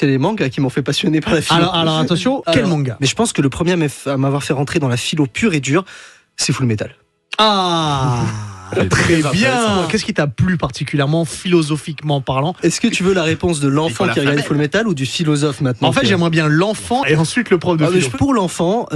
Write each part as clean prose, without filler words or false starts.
c'est les mangas qui m'ont fait passionner par la philo. Alors attention, quel manga? Mais je pense que le premier à m'avoir fait rentrer dans la philo pure et dure, c'est Full Metal. Ah, très bien. Qu'est-ce qui t'a plu particulièrement, philosophiquement parlant? Est-ce que tu veux la réponse de l'enfant qui regarde Full Metal ou du philosophe maintenant? En fait, j'aimerais bien l'enfant et ensuite le prof de philo. Pour l'enfant,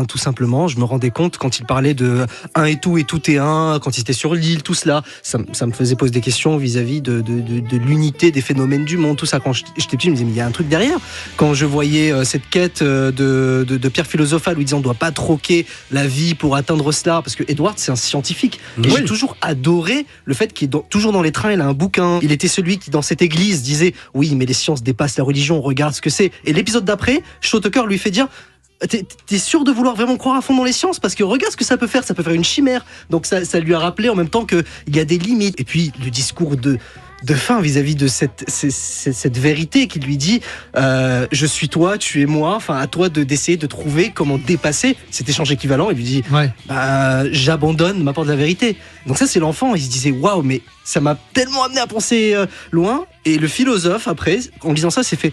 tout simplement, je me rendais compte quand il parlait de un et tout est un, quand il était sur l'île, tout cela, ça me faisait poser des questions vis-à-vis de l'unité des phénomènes du monde, tout ça. Quand j'étais petit, je me disais, mais il y a un truc derrière. Quand je voyais cette quête de pierre philosophale où il disait on ne doit pas troquer la vie pour atteindre cela, parce que Edward, c'est un scientifique. Et j'ai toujours adoré le fait qu'il est toujours dans les trains, il a un bouquin. Il était celui qui, dans cette église, disait oui, mais les sciences dépassent la religion, regarde ce que c'est. Et l'épisode d'après, Shotoker lui fait dire t'es sûr de vouloir vraiment croire à fond dans les sciences? Parce que regarde ce que ça peut faire une chimère. Donc ça lui a rappelé en même temps qu'il y a des limites. Et puis le discours de fin vis-à-vis de cette vérité qui lui dit je suis toi, tu es moi, enfin à toi d'essayer de trouver comment dépasser cet échange équivalent. Il lui dit j'abandonne, m'apporte la vérité. Donc ça c'est l'enfant, il se disait waouh, mais ça m'a tellement amené à penser loin. Et le philosophe après, en lisant ça, s'est fait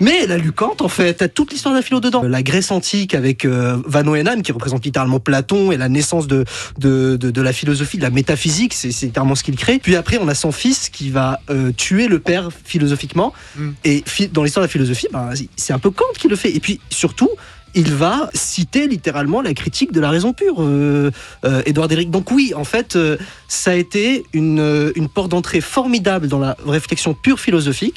mais elle a lu Kant en fait, t'as toute l'histoire de la philo dedans. La Grèce antique avec Vanoénan qui représente littéralement Platon et la naissance de la philosophie, de la métaphysique, c'est littéralement ce qu'il crée. Puis après on a son fils qui va tuer le père philosophiquement et dans l'histoire de la philosophie, c'est un peu Kant qui le fait. Et puis surtout, il va citer littéralement la critique de la raison pure, Édouard Eric. Donc oui, en fait, ça a été une porte d'entrée formidable dans la réflexion pure philosophique.